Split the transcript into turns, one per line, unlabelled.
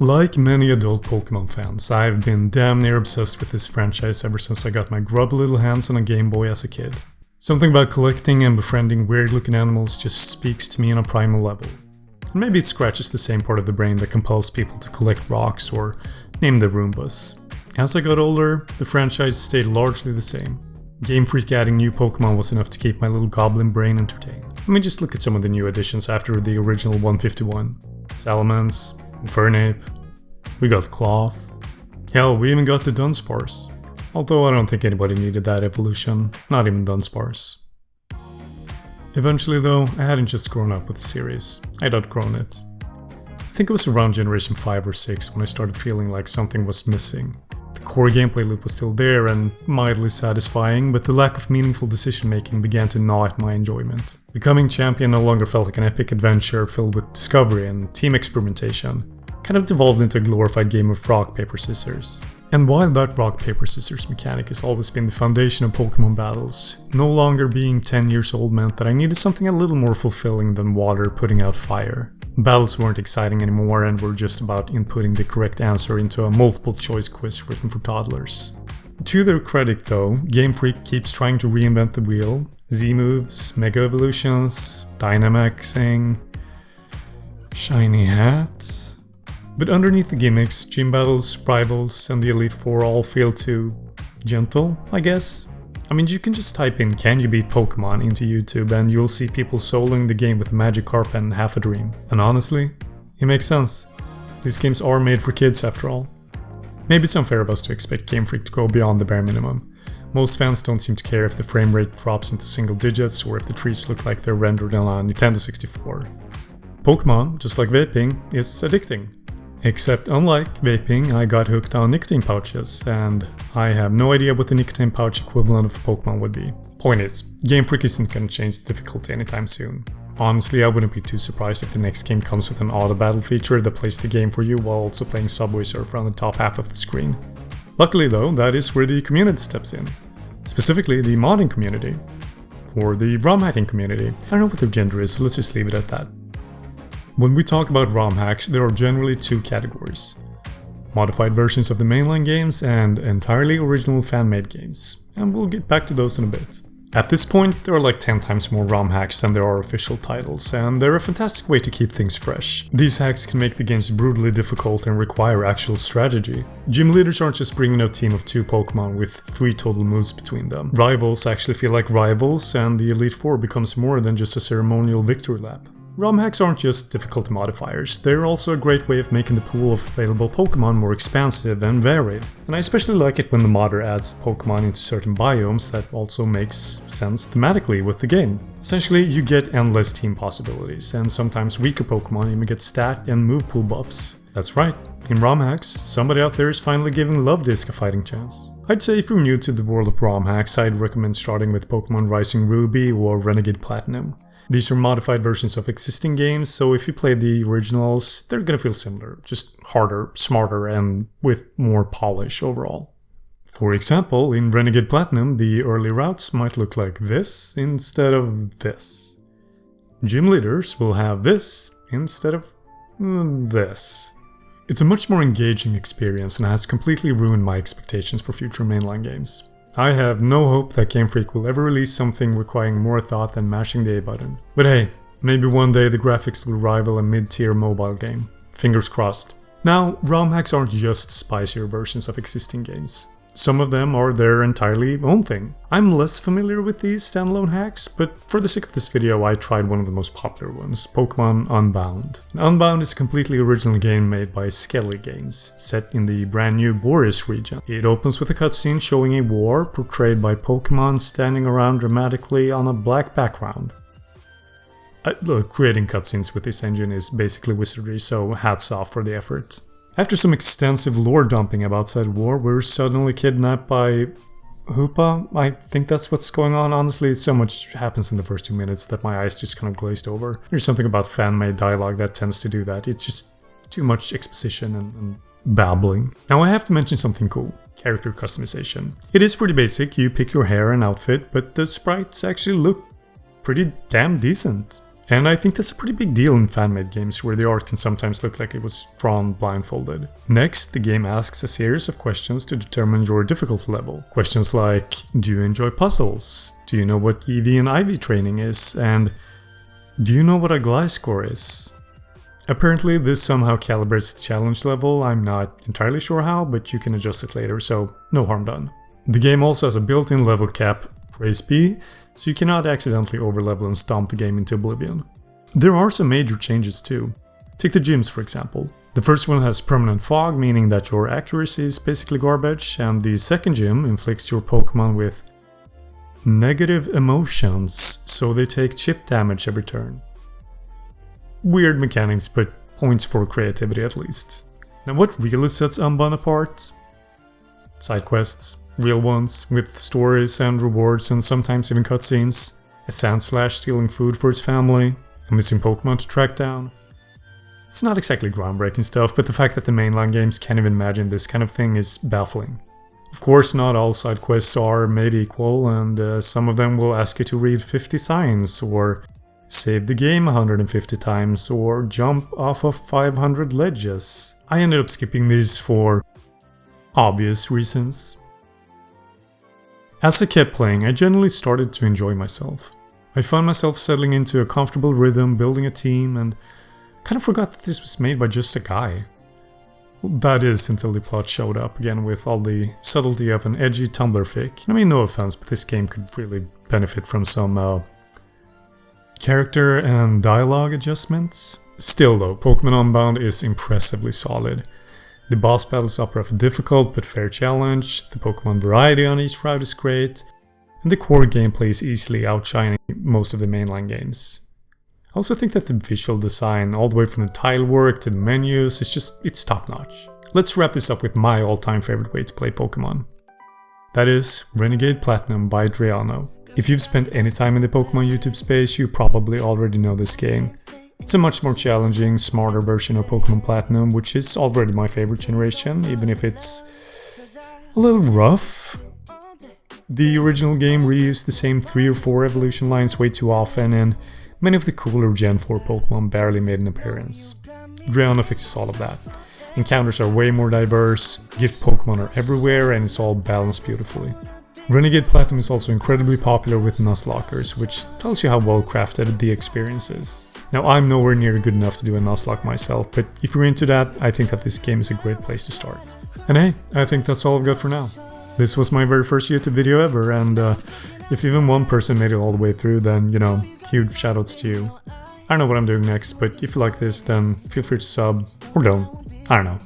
Like many adult Pokemon fans, I've been damn near obsessed with this franchise ever since I got my grubby little hands on a Game Boy as a kid. Something about collecting and befriending weird looking animals just speaks to me on a primal level. And maybe it scratches the same part of the brain that compels people to collect rocks or name their Roombas. As I got older, the franchise stayed largely the same. Game Freak adding new Pokemon was enough to keep my little goblin brain entertained. I mean, just look at some of the new additions after the original 151. Salamence, Infernape, we got Cloth. Hell, we even got the Dunsparce. Although I don't think anybody needed that evolution, not even Dunsparce. Eventually though, I hadn't just grown up with the series, I'd outgrown it. I think it was around generation 5 or 6 when I started feeling like something was missing. The core gameplay loop was still there and mildly satisfying, but the lack of meaningful decision making began to gnaw at my enjoyment. Becoming champion no longer felt like an epic adventure filled with discovery and team experimentation. Kind of devolved into a glorified game of rock, paper, scissors. And while that rock, paper, scissors mechanic has always been the foundation of Pokemon battles, no longer being 10 years old meant that I needed something a little more fulfilling than water putting out fire. Battles weren't exciting anymore and were just about inputting the correct answer into a multiple choice quiz written for toddlers. To their credit though, Game Freak keeps trying to reinvent the wheel. Z-moves, Mega Evolutions, Dynamaxing, shiny hats. But underneath the gimmicks, gym battles, rivals, and the Elite Four all feel too gentle, I guess. I mean, you can just type in "can you beat Pokemon" into YouTube and you'll see people soloing the game with a Magikarp and half a dream. And honestly, it makes sense. These games are made for kids after all. Maybe it's unfair of us to expect Game Freak to go beyond the bare minimum. Most fans don't seem to care if the frame rate drops into single digits or if the trees look like they're rendered on a Nintendo 64. Pokemon, just like vaping, is addicting. Except unlike vaping, I got hooked on nicotine pouches, and I have no idea what the nicotine pouch equivalent of Pokemon would be. Point is, Game Freak isn't gonna change the difficulty anytime soon. Honestly, I wouldn't be too surprised if the next game comes with an auto battle feature that plays the game for you while also playing Subway Surfer on the top half of the screen. Luckily though, that is where the community steps in. Specifically the modding community. Or the ROM hacking community. I don't know what their gender is, so let's just leave it at that. When we talk about ROM hacks, there are generally two categories. Modified versions of the mainline games and entirely original fan-made games. And we'll get back to those in a bit. At this point, there are like 10 times more ROM hacks than there are official titles, and they're a fantastic way to keep things fresh. These hacks can make the games brutally difficult and require actual strategy. Gym leaders aren't just bringing a team of 2 Pokemon with 3 total moves between them. Rivals actually feel like rivals, and the Elite Four becomes more than just a ceremonial victory lap. ROM hacks aren't just difficulty modifiers, they're also a great way of making the pool of available Pokemon more expansive and varied. And I especially like it when the modder adds Pokemon into certain biomes that also makes sense thematically with the game. Essentially, you get endless team possibilities, and sometimes weaker Pokemon even get stat and move pool buffs. That's right, in ROM hacks, somebody out there is finally giving Luvdisc a fighting chance. I'd say if you're new to the world of ROM hacks, I'd recommend starting with Pokemon Rising Ruby or Renegade Platinum. These are modified versions of existing games, so if you play the originals, they're gonna feel similar, just harder, smarter, and with more polish overall. For example, in Renegade Platinum, the early routes might look like this instead of this. Gym leaders will have this instead of this. It's a much more engaging experience and has completely ruined my expectations for future mainline games. I have no hope that Game Freak will ever release something requiring more thought than mashing the A button. But hey, maybe one day the graphics will rival a mid-tier mobile game. Fingers crossed. Now, ROM hacks aren't just spicier versions of existing games. Some of them are their entirely own thing. I'm less familiar with these standalone hacks, but for the sake of this video I tried one of the most popular ones, Pokémon Unbound. Unbound is a completely original game made by Skelly Games, set in the brand new Boreas region. It opens with a cutscene showing a war portrayed by Pokémon standing around dramatically on a black background. Look, creating cutscenes with this engine is basically wizardry, so hats off for the effort. After some extensive lore dumping about said war, we're suddenly kidnapped by Hoopa. I think that's what's going on. Honestly, so much happens in the first 2 minutes that my eyes just kind of glazed over. There's something about fan-made dialogue that tends to do that. It's just too much exposition and babbling. Now I have to mention something cool. Character customization. It is pretty basic, you pick your hair and outfit, but the sprites actually look pretty damn decent. And I think that's a pretty big deal in fan-made games where the art can sometimes look like it was drawn blindfolded. Next, the game asks a series of questions to determine your difficulty level. Questions like, do you enjoy puzzles? Do you know what EV and IV training is? And do you know what a Glide score is? Apparently this somehow calibrates the challenge level, I'm not entirely sure how, but you can adjust it later, so no harm done. The game also has a built-in level cap, praise be, so you cannot accidentally overlevel and stomp the game into oblivion. There are some major changes too. Take the gyms for example. The first one has permanent fog, meaning that your accuracy is basically garbage, and the second gym inflicts your Pokémon with negative emotions, so they take chip damage every turn. Weird mechanics, but points for creativity at least. Now what really sets Unbound apart? Side quests. Real ones, with stories and rewards and sometimes even cutscenes. A Sandslash stealing food for his family. A missing Pokémon to track down. It's not exactly groundbreaking stuff, but the fact that the mainline games can't even imagine this kind of thing is baffling. Of course, not all side quests are made equal, and some of them will ask you to read 50 signs, or save the game 150 times, or jump off of 500 ledges. I ended up skipping these for obvious reasons. As I kept playing, I generally started to enjoy myself. I found myself settling into a comfortable rhythm, building a team, and kind of forgot that this was made by just a guy. Well, that is until the plot showed up again with all the subtlety of an edgy Tumblr fic. I mean, no offense, but this game could really benefit from some character and dialogue adjustments. Still though, Pokémon Unbound is impressively solid. The boss battles offer a difficult but fair challenge, the Pokémon variety on each route is great, and the core gameplay is easily outshining most of the mainline games. I also think that the visual design, all the way from the tile work to the menus, it's top notch. Let's wrap this up with my all-time favorite way to play Pokémon. That is Renegade Platinum by Adriano. If you've spent any time in the Pokémon YouTube space, you probably already know this game. It's a much more challenging, smarter version of Pokémon Platinum, which is already my favorite generation, even if it's a little rough. The original game reused the same 3 or 4 evolution lines way too often, and many of the cooler Gen 4 Pokémon barely made an appearance. Adriano fixes all of that. Encounters are way more diverse, gift Pokémon are everywhere, and it's all balanced beautifully. Renegade Platinum is also incredibly popular with Nuzlockers, which tells you how well crafted the experience is. Now, I'm nowhere near good enough to do a Nuzlocke myself, but if you're into that, I think that this game is a great place to start. And hey, I think that's all I've got for now. This was my very first YouTube video ever, and if even one person made it all the way through, then, you know, huge shoutouts to you. I don't know what I'm doing next, but if you like this, then feel free to sub, or don't. I don't know.